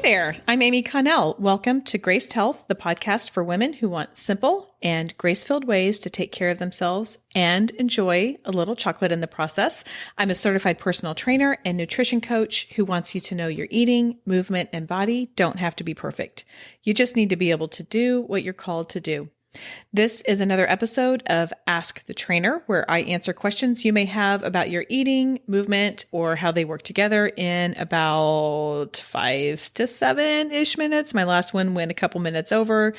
there. I'm Amy.Connell. Welcome to Graced Health, the podcast for women who want simple and grace-filled ways to take care of themselves and enjoy a little chocolate in the process. I'm a certified personal trainer and nutrition coach who wants you to know your eating, movement, and body don't have to be perfect. You just need to be able to do what you're called to do. This is another episode of Ask the Trainer, where I answer questions you may have about your eating, movement, or how they work together in about 5 to 7-ish minutes. My last one went a couple minutes over.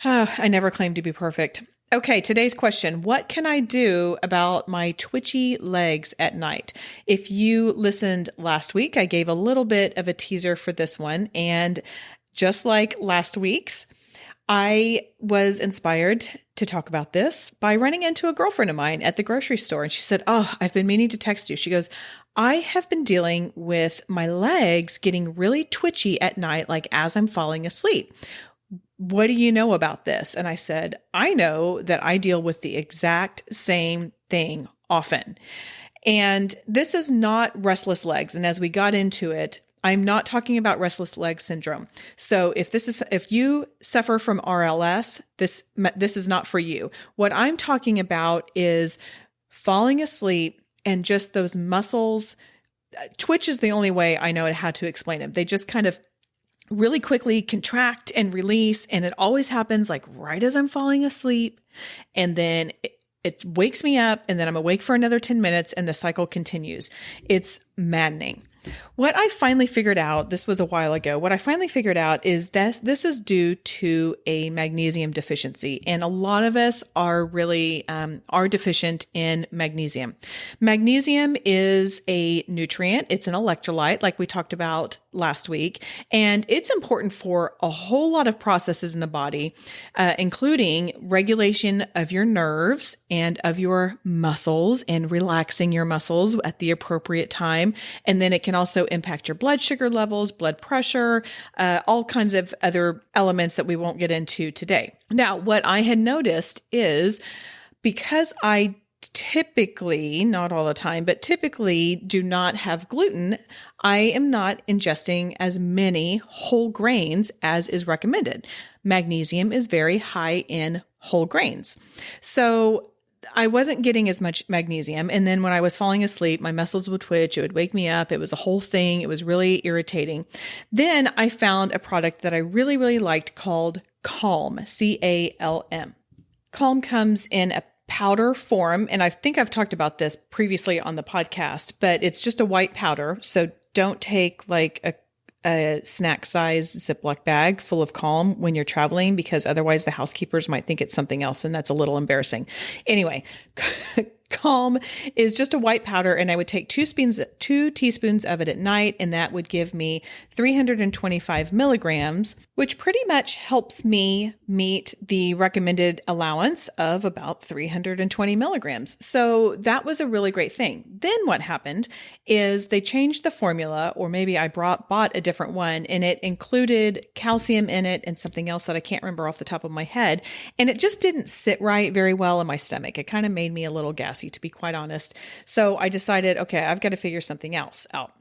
I never claimed to be perfect. Okay, today's question. What can I do about my twitchy legs at night? If you listened last week, I gave a little bit of a teaser for this one. And just like last week's, I was inspired to talk about this by running into a girlfriend of mine at the grocery store. And she said, I've been meaning to text you. She goes, I have been dealing with my legs getting really twitchy at night, like as I'm falling asleep. What do you know about this? And I said, I know that I deal with the exact same thing often. And this is not restless legs. And as we got into it, I'm not talking about restless leg syndrome. So if you suffer from RLS, this is not for you. What I'm talking about is falling asleep and just those muscles. Twitch is the only way I know how to explain it. They just kind of really quickly contract and release. And it always happens like right as I'm falling asleep. And then it wakes me up and then I'm awake for another 10 minutes and the cycle continues. It's maddening. What I finally figured out, this was a while ago, what I finally figured out is that this is due to a magnesium deficiency. And a lot of us are really, are deficient in magnesium. Magnesium is a nutrient. It's an electrolyte, like we talked about last week. And it's important for a whole lot of processes in the body, including regulation of your nerves and of your muscles and relaxing your muscles at the appropriate time. And then it can also impact your blood sugar levels, blood pressure, all kinds of other elements that we won't get into today. Now, what I had noticed is because I typically, not all the time, but typically do not have gluten, I am not ingesting as many whole grains as is recommended. Magnesium is very high in whole grains. So I wasn't getting as much magnesium. And then when I was falling asleep, my muscles would twitch. It would wake me up. It was a whole thing. It was really irritating. Then I found a product that I really, really liked called Calm, C-A-L-M. Calm comes in a powder form. And I think I've talked about this previously on the podcast, but it's just a white powder. So don't take like a snack size Ziploc bag full of Calm when you're traveling, because otherwise the housekeepers might think it's something else. And that's a little embarrassing. Anyway, Calm is just a white powder, and I would take 2 teaspoons of it at night, and that would give me 325 milligrams, which pretty much helps me meet the recommended allowance of about 320 milligrams. So that was a really great thing. Then what happened is they changed the formula, or maybe I bought a different one, and it included calcium in it and something else that I can't remember off the top of my head. And it just didn't sit right very well in my stomach. It kind of made me a little gassy, to be quite honest. So I decided, okay, I've got to figure something else out.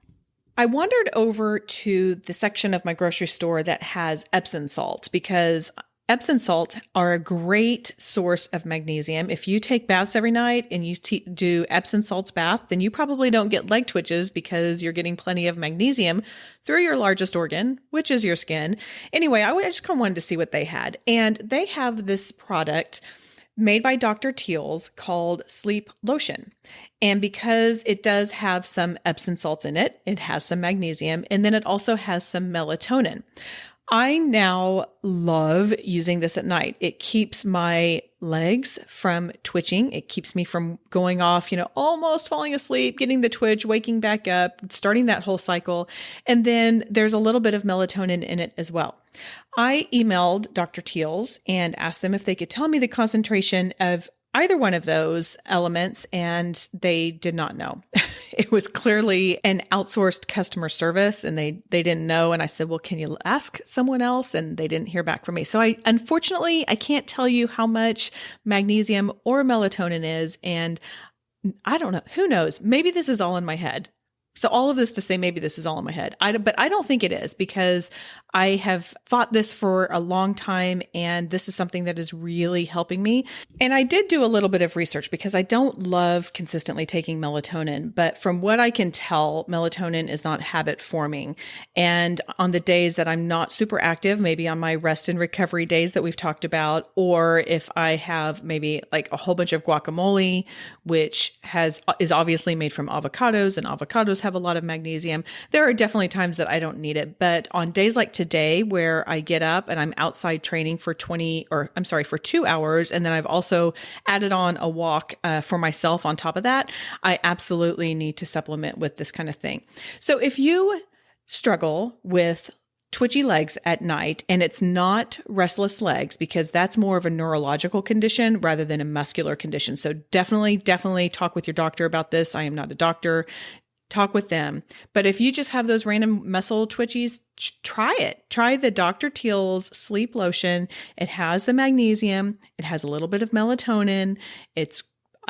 I wandered over to the section of my grocery store that has Epsom salts, because Epsom salts are a great source of magnesium. If you take baths every night and you do Epsom salts bath, then you probably don't get leg twitches because you're getting plenty of magnesium through your largest organ, which is your skin. Anyway, I just kind of wanted to see what they had. And they have this product made by Dr. Teal's called Sleep Lotion. And because it does have some Epsom salts in it, it has some magnesium, and then it also has some melatonin. I now love using this at night. It keeps my legs from twitching. It keeps me from going off, almost falling asleep, getting the twitch, waking back up, starting that whole cycle. And then there's a little bit of melatonin in it as well. I emailed Dr. Teal's and asked them if they could tell me the concentration of either one of those elements, and they did not know. It was clearly an outsourced customer service, and they didn't know. And I said, well, can you ask someone else? And they didn't hear back from me. So unfortunately, I can't tell you how much magnesium or melatonin is. And I don't know. Who knows? Maybe this is all in my head. So all of this to say, maybe this is all in my head. But I don't think it is, because I have fought this for a long time, and this is something that is really helping me. And I did do a little bit of research, because I don't love consistently taking melatonin, but from what I can tell, melatonin is not habit forming. And on the days that I'm not super active, maybe on my rest and recovery days that we've talked about, or if I have maybe like a whole bunch of guacamole, which is obviously made from avocados, and avocados have a lot of magnesium. There are definitely times that I don't need it, but on days like today where I get up and I'm outside training for 2 hours, and then I've also added on a walk for myself on top of that, I absolutely need to supplement with this kind of thing. So if you struggle with twitchy legs at night, and it's not restless legs, because that's more of a neurological condition rather than a muscular condition. So definitely talk with your doctor about this. I am not a doctor. Talk with them. But if you just have those random muscle twitchies, try it. Try the Dr. Teal's sleep lotion. It has the magnesium. It has a little bit of melatonin.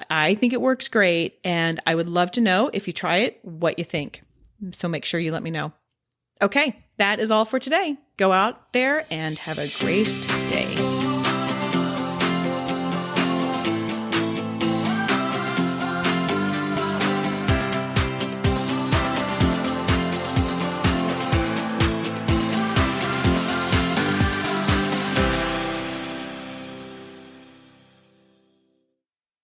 I think it works great. And I would love to know, if you try it, what you think. So make sure you let me know. Okay, that is all for today. Go out there and have a great day.